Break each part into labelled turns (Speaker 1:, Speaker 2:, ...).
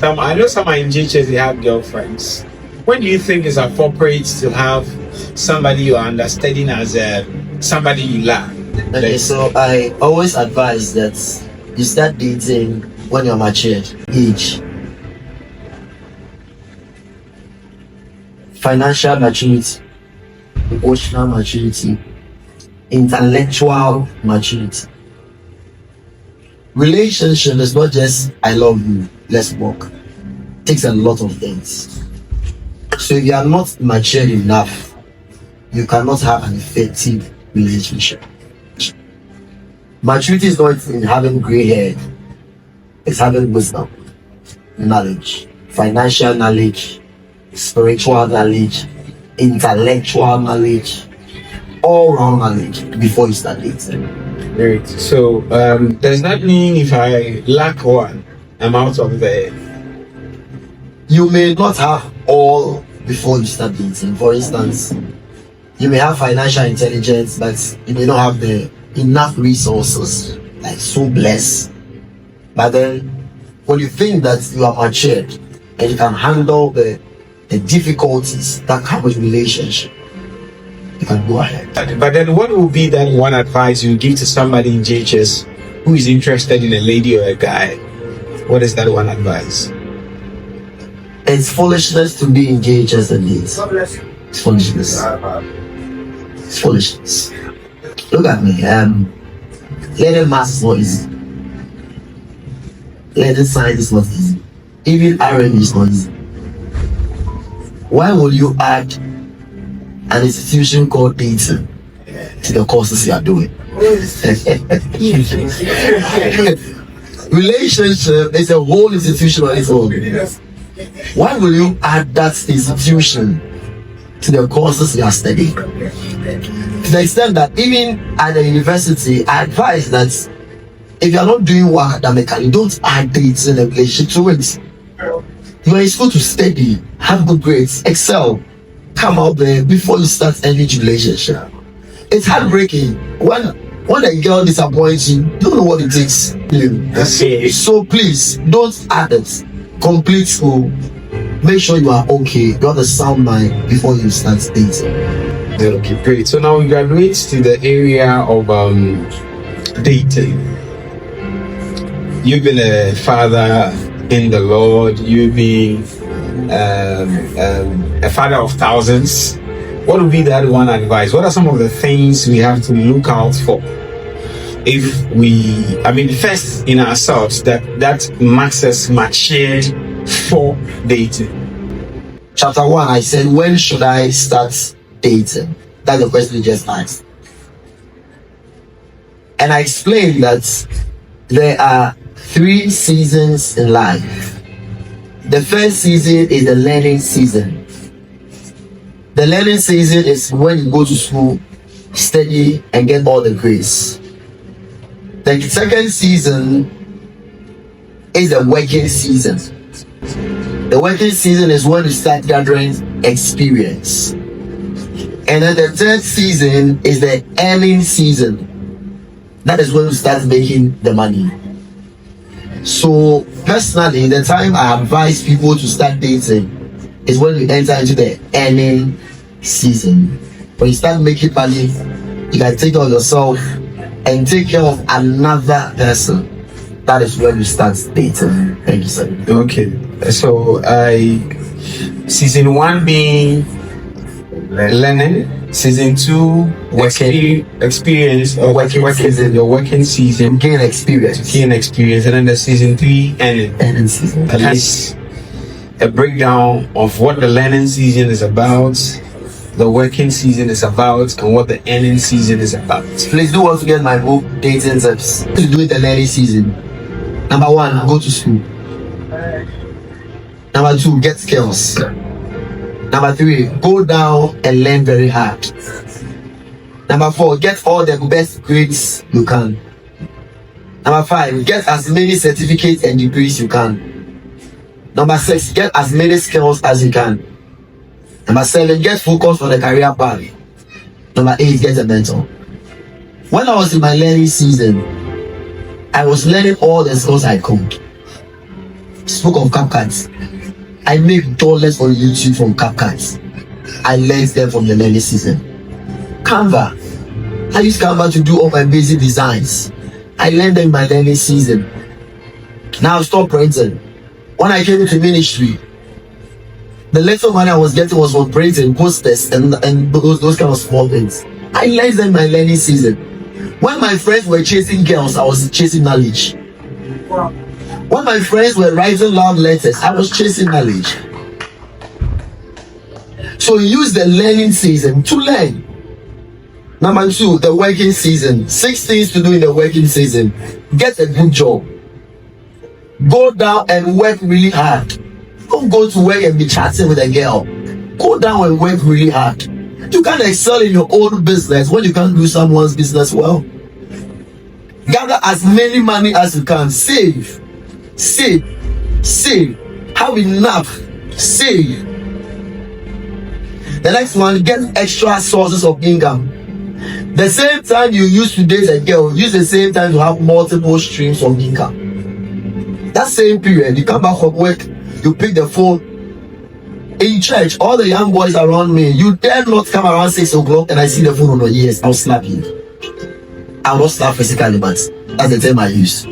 Speaker 1: I know some are in GHS, they have girlfriends. When do you think it's appropriate to have somebody you are understanding as somebody you love?
Speaker 2: Okay, so I always advise that you start dating when you're matured. Age, financial maturity, emotional maturity, intellectual maturity. Relationship is not just I love you, let's walk. It takes a lot of things. So if you are not matured enough, you cannot have an effective relationship. Maturity is not in having gray hair, it's having wisdom, knowledge, financial knowledge, spiritual knowledge, intellectual knowledge, all round knowledge before you start dating.
Speaker 1: Right. So does that mean if I lack one, I'm out of there?
Speaker 2: You may not have all before you start dating. For instance, you may have financial intelligence, but you may not have the enough resources, like so blessed. But then when you think that you are matured and you can handle the difficulties that come with relationship, you can go ahead.
Speaker 1: But then what will be that one advice you give to somebody in JHS who is interested in a lady or a guy? What is that one advice?
Speaker 2: It's foolishness to be engaged as a date. It's foolishness. It's foolishness. Look at me. Learning math is not easy. Learning science is not easy. Even R&D is not easy. Why will you add an institution called dating to the courses you are doing? Relationship is a whole institution on its own. Why will you add that institution to the courses you are studying? To the extent that even at the university, I advise that if you are not doing work academically, don't add dates in a relationship to it. You are in school to study, have good grades, excel, come out there before you start any relationship. It's heartbreaking when a girl disappoints you. You don't know what it takes. So please don't add it. Complete school. Make sure you are okay. You have a sound mind before you start dating.
Speaker 1: Okay, great. So now we graduate to the area of dating. You've been a father in the Lord. You've been a father of thousands. What would be that one advice? What are some of the things we have to look out for? If first in ourselves, that makes us matured for dating.
Speaker 2: Chapter 1, I said, when should I start dating? That's the question you just asked. And I explained that there are 3 seasons in life. The first season is the learning season. The learning season is when you go to school, study, and get all the grades. The second season is the working season. The working season is when you start gathering experience. And then the third season is the earning season. That is when you start making the money. So personally, the time I advise people to start dating is when you enter into the earning season. When you start making money, you can take care of yourself and take care of another person. That is when you start dating. Thank you, sir.
Speaker 1: Okay. So season 1 being learning, season 2 experience or working season. Your working season,
Speaker 2: gain experience,
Speaker 1: and then the season 3
Speaker 2: earning season.
Speaker 1: That's a breakdown of what the learning season is about, the working season is about, and what the earning season is about.
Speaker 2: Please do want to get my book, Dating Tips. To do it the learning season. Number 1, go to school. Number 2, get skills. Number 3, go down and learn very hard. Number 4, get all the best grades you can. Number 5, get as many certificates and degrees you can. Number 6, get as many skills as you can. Number 7, get focused on the career path. Number 8, get a mentor. When I was in my learning season, I was learning all the skills I could. spoke of CapCut. I make dollars on YouTube from CapCut. I learned them from the learning season. Canva. I use Canva to do all my basic designs. I learned them in my learning season. Now stop printing. When I came into ministry, the little money I was getting was for printing, posters, and those kind of small things. I learned them in my learning season. When my friends were chasing girls, I was chasing knowledge. When my friends were writing love letters, I was chasing knowledge. So use the learning season to learn. Number 2, the working season. 6 things to do in the working season. Get a good job. Go down and work really hard. Don't go to work and be chatting with a girl. Go down and work really hard. You can't excel in your own business when you can't do someone's business well. Gather as many money as you can. Save. Save. Save. Have enough. Save. The next one, get extra sources of income. The same time you use to date a girl, use the same time to have multiple streams of income. That same period, you come back from work, you pick the phone. In church, all the young boys around me, you dare not come around 6 o'clock and I see the phone on your ears, I'll slap you. I'll not slap physically, but that's the term I use.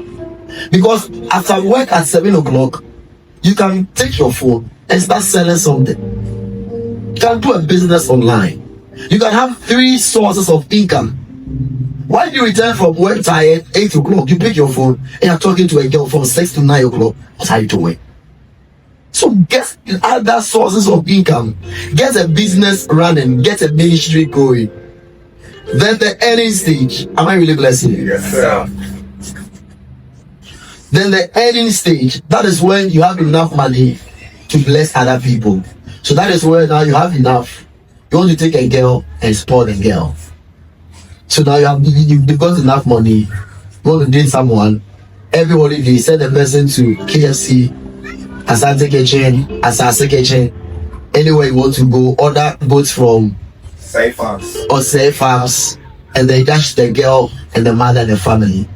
Speaker 2: Because after work at 7 o'clock, you can take your phone and start selling something. You can do a business online. You can have 3 sources of income. When you return from work tired, 8 o'clock, you pick your phone and you're talking to a girl from 6 to 9 o'clock. What are you doing? So get other sources of income. Get a business running. Get a ministry going. Then the earning stage. Am I really blessing you?
Speaker 3: Yes, sir.
Speaker 2: Then the earning stage. That is when you have enough money to bless other people. So that is where now you have enough. You want to take a girl and spoil the girl. So now you've got enough money. You want to date someone. Every holiday, send a person to KFC, Asante Kitchen, anywhere you want to go. Order goods from
Speaker 3: Safe House
Speaker 2: or Safe House, and they dash the girl and the mother and the family.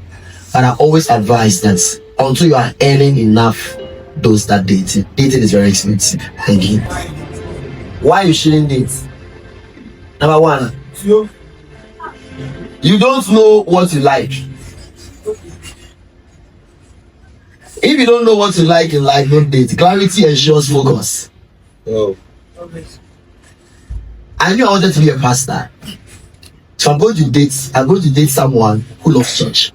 Speaker 2: But I always advise that until you are earning enough, don't start dating. Dating is very expensive. Thank you. Why you shouldn't date? Number 1, you don't know what you like. If you don't know what you like in life, don't date. Clarity ensures focus.
Speaker 3: Oh.
Speaker 2: I knew I wanted to be a pastor. So I'm going to date someone who loves church.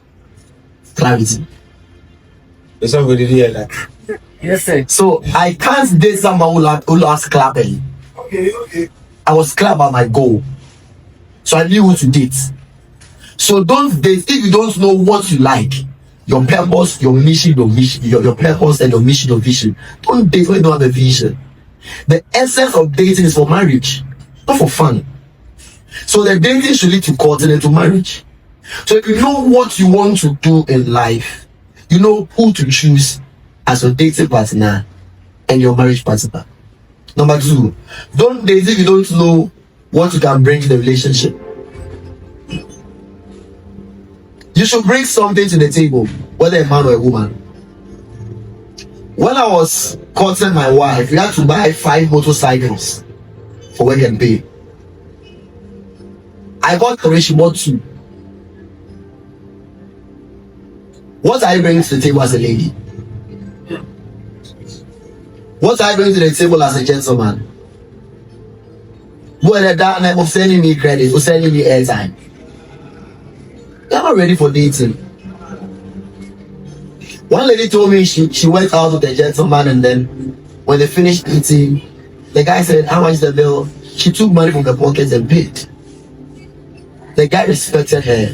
Speaker 2: Clarity.
Speaker 1: There's somebody here that.
Speaker 3: Yes, sir.
Speaker 2: So I can't date someone who loves clapping.
Speaker 3: Okay.
Speaker 2: I was clear about my goal. So I knew who to date. So don't date if you don't know what you like. Your purpose, your mission, your purpose and your mission, your vision. Don't date when you don't have a vision. The essence of dating is for marriage, not for fun. So the dating should lead to courting and to marriage. So if you know what you want to do in life, you know who to choose as your dating partner and your marriage partner. Number 2, don't date if you don't know what you can bring to the relationship. You should bring something to the table, whether a man or a woman. When I was courting my wife, we had to buy 5 motorcycles for work and pay. I got 3, she bought 2. What are you bringing to the table as a lady? What are you bringing to the table as a gentleman? Who are the dark of sending me credit, who's sending me airtime? You're not ready for dating. One lady told me she went out with a gentleman, and then when they finished eating, the guy said, "How much is the bill?" She took money from the pockets and paid. The guy respected her.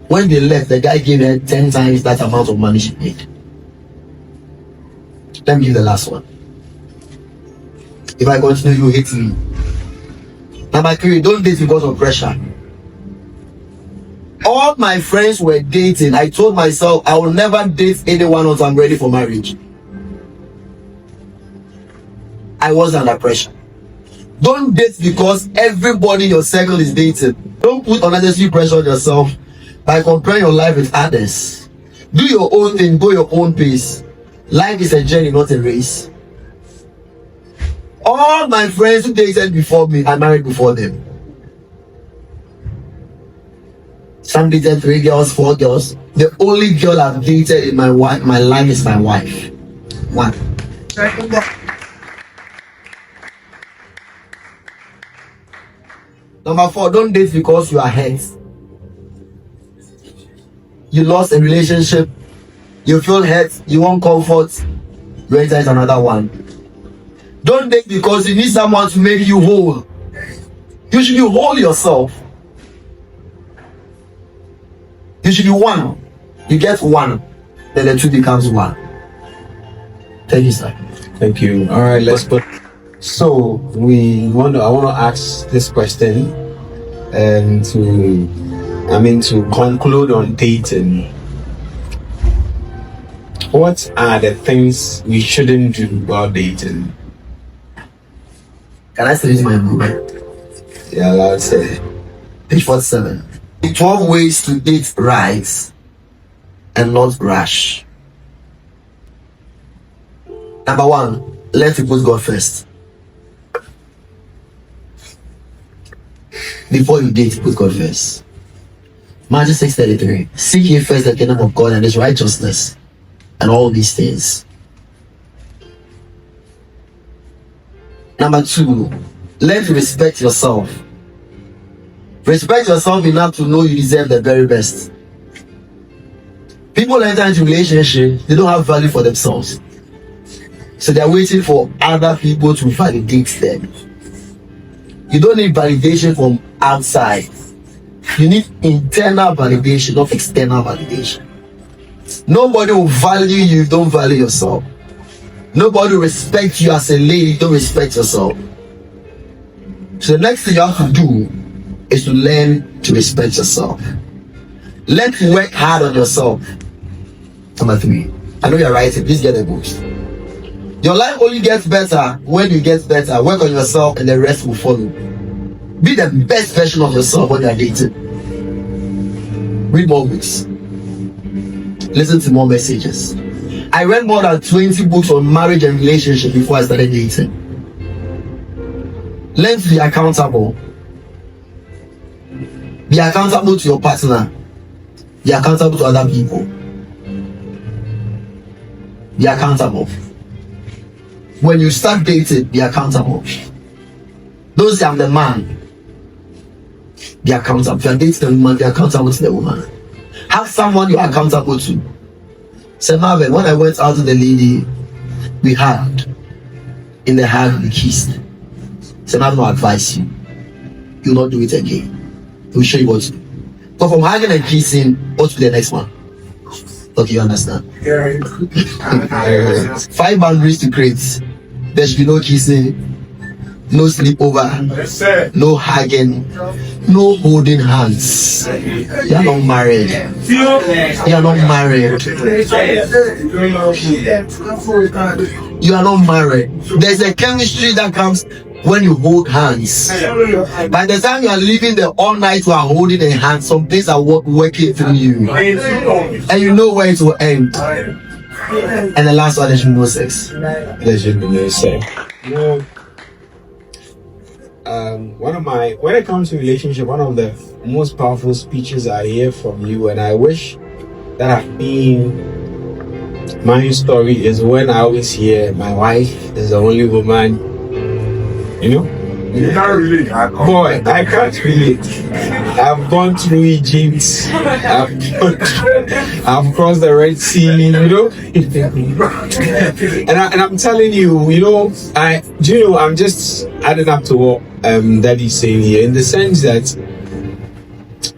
Speaker 2: When they left, the guy gave her 10 times that amount of money she paid. Let me give the last one. If I continue, you hate me. Number 3, don't date because of pressure. All my friends were dating. I told myself I will never date anyone until I'm ready for marriage. I was under pressure. Don't date because everybody in your circle is dating. Don't put unnecessary pressure on yourself by comparing your life with others. Do your own thing, go your own pace. Life is a journey, not a race. All my friends who dated before me, I married before them. Some dated 3 girls, 4 girls. The only girl I've dated in my life is my wife. One. Number 4, don't date because you are hurt. You lost a relationship, you feel hurt, you want comfort, you enter into another one. Don't date because you need someone to make you whole. You should be whole yourself. You should be one. You get one, then the two becomes one. Thank you, sir.
Speaker 1: Thank you. All right, let's put. So I want to ask this question, and to conclude on dating. What are the things we shouldn't do while dating?
Speaker 2: Can I still use my book?
Speaker 1: Yeah, I'll say.
Speaker 2: Page 47. 12 ways to date right and not rash. Number 1, let you put God first. Before you date, put God first. Matthew 6:33. Seek ye first the kingdom of God and his righteousness, and all these things. Number 2, learn to respect yourself. Respect yourself enough to know you deserve the very best. People enter into relationships, they don't have value for themselves. So they're waiting for other people to validate them. You don't need validation from outside. You need internal validation, not external validation. Nobody will value you, don't value yourself. Nobody will respect you as a lady, don't respect yourself. So the next thing you have to do is to learn to respect yourself. Learn to work hard on yourself. Number 3, I know you're writing, please get a boost. Your life only gets better when you get better. Work on yourself and the rest will follow. Be the best version of yourself when you're dating. Read more books. Listen to more messages. I read more than 20 books on marriage and relationship before I started dating. Learn to be accountable. Be accountable to your partner. Be accountable to other people. Be accountable. When you start dating, be accountable. Don't say I'm the man. Be accountable. If you're dating a woman, be accountable to the woman. Have someone you're accountable to. Say, Marvin, when I went out with the lady, we hugged. In the hug, we kissed. Say, Marvin will advise you. You'll not do it again. He'll show you what to do. But from hugging and kissing, what's the next one? Okay, you understand? 5 boundaries to create. There should be no kissing, no sleepover, no hugging, no holding hands. You are not married. You are not married. You are not married. There's a chemistry that comes when you hold hands. By the time you are leaving the all night, you are holding a hand. Some things are working through you, and you know where it will end. And the last one, there should be no sex.
Speaker 1: There should be no sex. When it comes to relationship, one of the most powerful speeches I hear from you, and I wish that I've been my story, is when I always hear my wife is the only woman. You know?
Speaker 3: You can't relate.
Speaker 1: Boy, I can't relate. I've gone through Egypt. I've crossed the Red Sea, you know. and I'm telling you, you know, I'm just adding up to what Daddy's saying here, in the sense that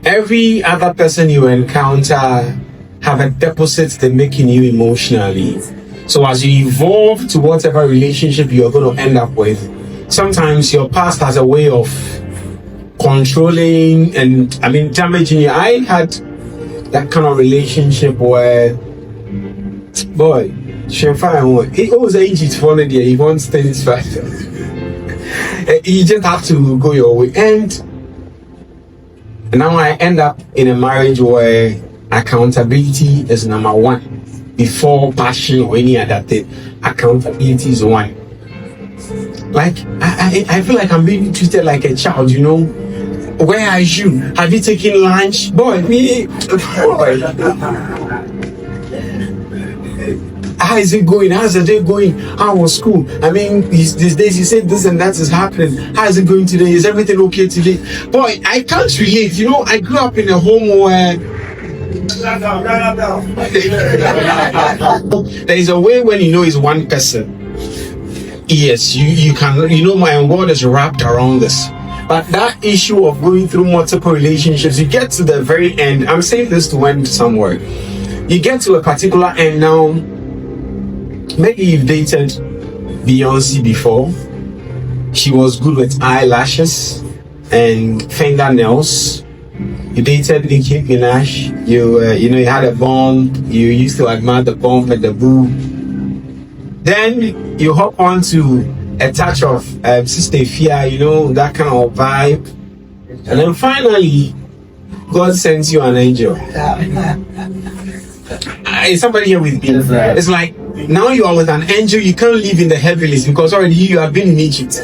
Speaker 1: every other person you encounter have a deposit they're making you emotionally. So as you evolve to whatever relationship you're going to end up with, sometimes your past has a way of controlling and damaging you. I had that kind of relationship where, boy, he always Egypt for the day. He wants things fast. You just have to go your way. And now I end up in a marriage where accountability is number 1. before passion or any other thing. Accountability is one. Like I feel like I'm being treated like a child, you know. Where are you? Have you taken lunch? Boy, me. How is it going? How's the day going? How was school? I mean, these days you said this and that is happening. How is it going today? Is everything okay today? Boy, I can't relate. You know, I grew up in a home where there is a way when you know it's one person. Yes, you can, you know, my world is wrapped around this. But that issue of going through multiple relationships, you get to the very end. I'm saying this to end somewhere. You get to a particular end now. Maybe you've dated Beyonce before. She was good with eyelashes and fingernails. You dated Nicki Minaj. You know, you had a bump. You used to admire the bump and the boob. Then you hop on to a touch of Sister Fia, you know, that kind of vibe. And then finally, God sends you an angel. Is somebody here with me? It's like, now you are with an angel, you can't live in the heavens because already you have been in Egypt.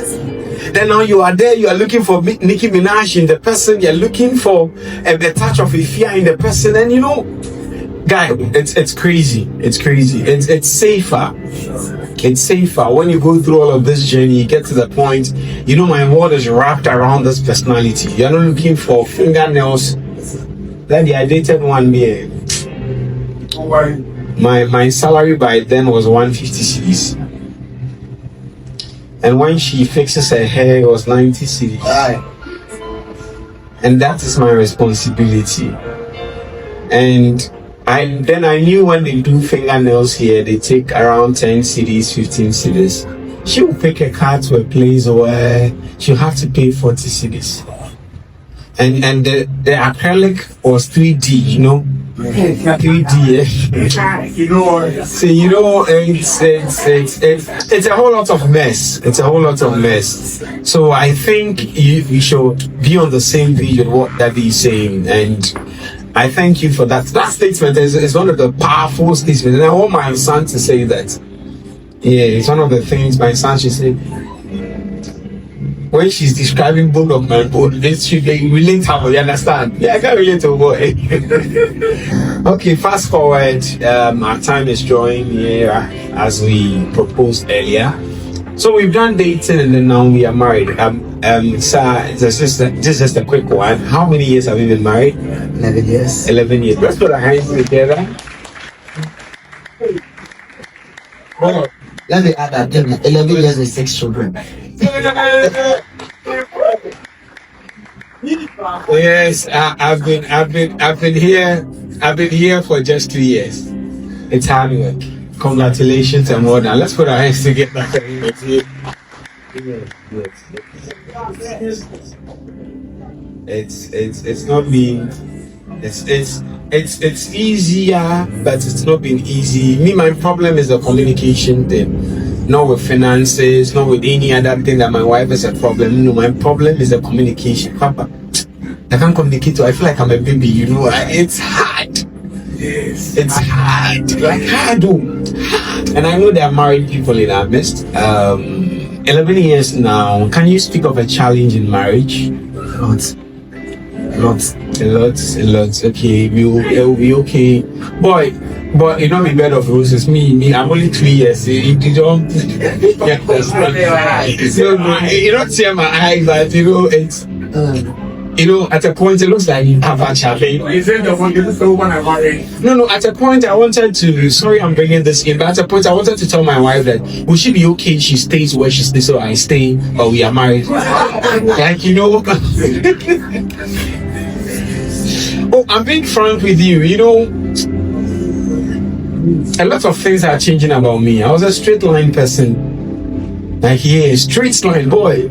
Speaker 1: Then now you are there, you are looking for Nicki Minaj in the person, you're looking for a touch of Ifia in the person, and you know, guy, it's crazy. It's crazy. It's safer. It's safer when you go through all of this journey. You get to the point, you know, my world is wrapped around this personality. You're not looking for fingernails. Then I dated one day. My salary by then was 150 cedis. And when she fixes her hair, it was 90 cedis. And that is my responsibility. And then I knew when they do fingernails here, they take around 10 cedis, 15 cedis. She will pick a car to a place where she'll have to pay 40 cedis. And the acrylic was 3D, you know. 3D. You know, so you know, it's a whole lot of mess. It's a whole lot of mess. So I think we should be on the same page with what Daddy is saying, and I thank you for that. That statement is one of the powerful statements, and I want my son to say that. Yeah, it's one of the things my son should say. When she's describing bone of my bone, she can relate how you understand. Yeah, I can relate to a boy. Okay, fast forward. Our time is drawing here as we proposed earlier. So we've done dating and then now we are married. Sir, this is just a quick one. How many years have you been married?
Speaker 2: 11 years.
Speaker 1: 11 years. Let's put our hands together.
Speaker 2: Let me add that 11 years with 6 children.
Speaker 1: Yes, I've been here for just 2 years. It's hard work. Congratulations and well done. Let's put our hands together. It's not been it's easier, but it's not been easy. Me, my problem is the communication thing. Not with finances, not with any other thing that my wife is a problem. No, my problem is the communication. Papa, I can't communicate. I feel like I'm a baby, you know. It's hard. Yes. It's hard. Like hard. And I know there are married people in our midst. 11 years now. Can you speak of a challenge in marriage? A lot. Okay, it will be okay. Boy, it don't be bed of roses. Me, I'm only 3 years. You don't. Yeah, so, you don't see my eyes, but you know it's. You know, at a point it looks like you have a challenge.
Speaker 3: Is it the one you just open and marry?
Speaker 1: No. At a point I wanted to. Sorry, I'm bringing this in, but at a point I wanted to tell my wife that will she be okay? She stays where she stays, so I stay, but we are married. Like you know. Oh, I'm being frank with you. You know, a lot of things are changing about me. I was a straight line person. Like straight line boy.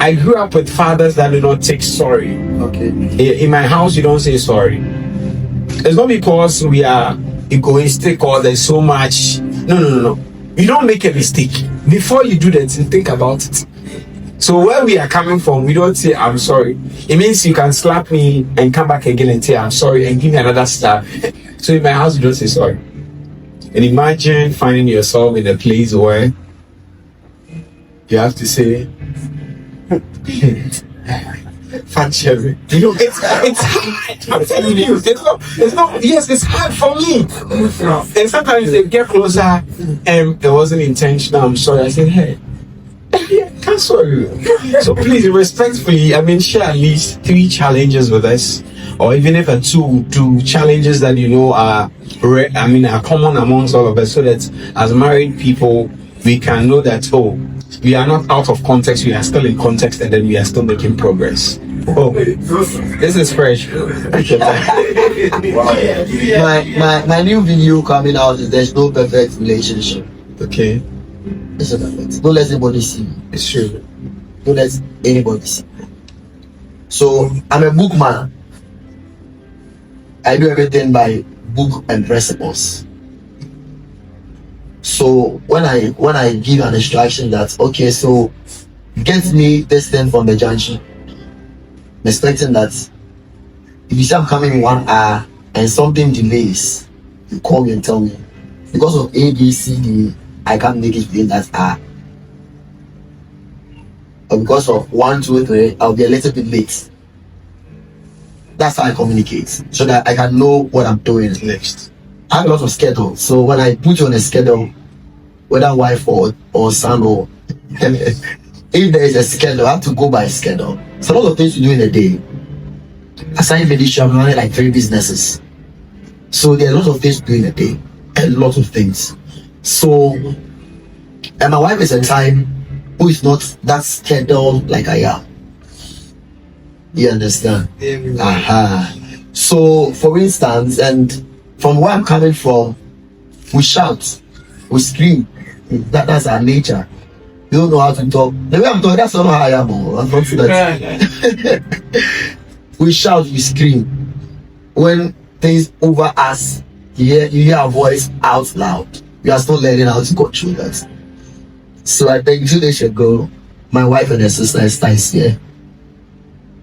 Speaker 1: I grew up with fathers that do not take sorry.
Speaker 2: Okay.
Speaker 1: In my house, you don't say sorry. It's not because we are egoistic or there's so much. No. You don't make a mistake. Before you do that, think about it. So where we are coming from, we don't say I'm sorry. It means you can slap me and come back again and say I'm sorry and give me another slap. So in my house, you don't say sorry. And imagine finding yourself in a place where you have to say, Fat Cherry. You know, it's hard. I'm telling you, it's not, yes, it's hard for me. And sometimes they get closer and it wasn't intentional. I'm sorry. I said, hey, cancel you. So please, respectfully, share at least 3 challenges with us, or even if a two challenges that you know are common amongst all of us, so that as married people we can know that we are not out of context, we are still in context, and then we are still making progress. This is fresh.
Speaker 2: my new video coming out is There's No Perfect Relationship.
Speaker 1: Okay.
Speaker 2: It's not perfect. Don't let anybody see me.
Speaker 1: It's true.
Speaker 2: Don't let anybody see me. So I'm a bookman. I do everything by book and principles. So when I give an instruction that, okay, so get me this thing from the junction, I'm expecting that if you say I'm coming in 1 hour and something delays, you call me and tell me because of A, B, C, D, I can't make it within that hour. Or because of 1, 2, 3, I'll be a little bit late. That's how I communicate, so that I can know what I'm doing next. I have a lot of schedule, so when I put you on a schedule, whether wife or son or if there is a schedule, I have to go by schedule. So a lot of things to do in a day. Aside mediation, I'm running like 3 businesses. So there are a lot of things to do in a day. A lot of things. So, and my wife is a time who is not that scheduled like I am. You understand? So, for instance, and from where I'm coming from, we shout, we scream. That's our nature. You don't know how to talk. The way I'm talking, that's not how I am. I'm not sure that. We shout, we scream. When things over us, you hear our voice out loud. We are still learning how to control that. So I think 2 days ago, my wife and her sister is here.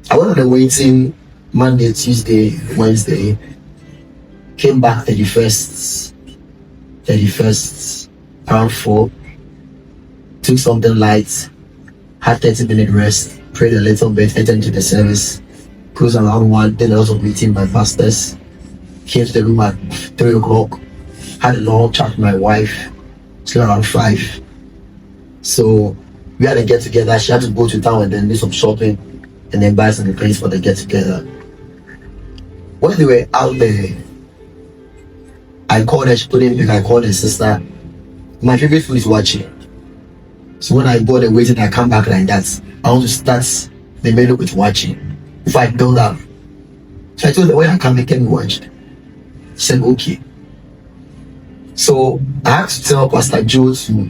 Speaker 2: I went on the waiting Monday, Tuesday, Wednesday. Came back 31st, around 4. Took something light, had 30-minute rest, prayed a little bit, entered into the service, closed around 1, did a lot of meeting by pastors, came to the room at 3 o'clock, had a long chat with my wife, till around 5. So we had a get together. She had to go to town and then do some shopping and then buy some things for the get together. When they were out there, I called her, she couldn't pick. I called her sister. My favorite food is watching. So when I bought the waiting, I come back like that. I want to start the menu with watching. If I build up. So I told her, when I come, they can watch. She said, okay. So I had to tell Pastor Joe to,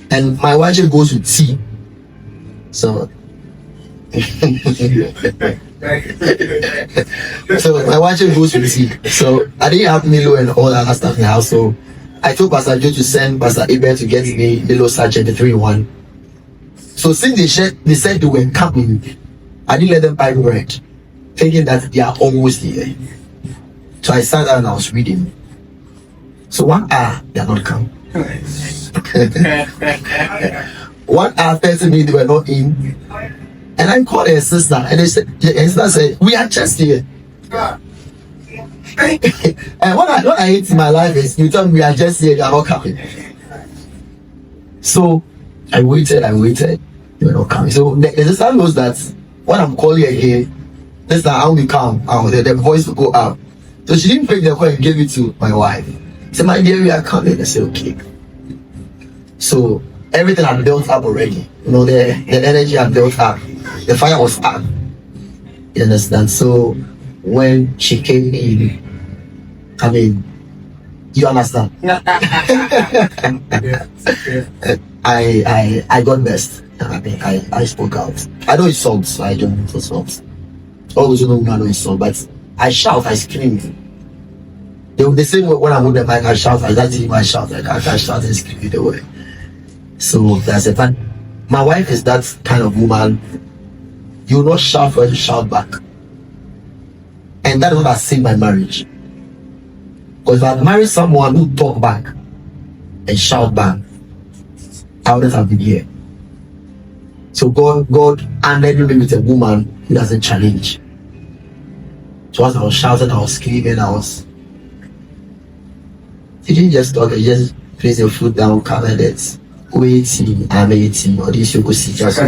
Speaker 2: and my wife goes with tea. So so my wife goes with tea. So I didn't have Milo and all that stuff in the house. So I told Pastor Joe to send Pastor Abel to get me Milo sachet, the 3-in-1. So since they said they were coming, I didn't let them buy bread, thinking that they are almost here. So I sat down and I was reading. So 1 hour, they are not come. 1 hour, 30 minutes, they were not in. And I called her sister, and her sister said, we are just here. And what I hate in my life is, you tell me we are just here, they are not coming. So I waited, they were not coming. So the sister knows that when I'm calling her here, this time I will come, the voice will go up. So she didn't pick the call and gave it to my wife. She said, my dear, we are coming. I said, okay. So everything had built up already. You know, the energy had built up. The fire was up. You understand? So when she came in, I mean, you understand? I got best. I mean, I spoke out. I know it's songs, so I don't know songs. Always know I know it's songs, but I shout, I scream. They say when I'm with the mic, I shout, I that's I shout, like I can shout and scream either way. So that's a fun. My wife is that kind of woman. You will not shout for her to shout back. And that is what I saved my marriage. Because Because if I marry someone who talk back and shout back, I wouldn't have been here. So God honored me with a woman who doesn't challenge. So as I was shouting, I was screaming, he didn't just talk, he just place your foot down, covered it. Waiting, I'm eating, or this you could see just.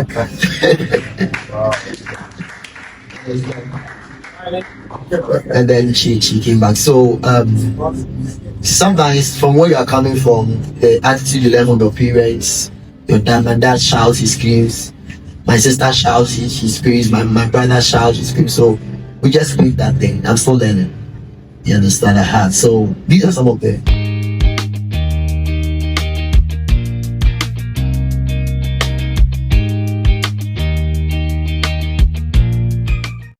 Speaker 2: And then she came back. So sometimes from where you are coming from, the attitude you learn from your parents, your dad, my dad shouts, he screams, my sister shouts, she screams, my brother shouts, he screams. So we just break that thing. I'm still learning. You understand? So these are some of the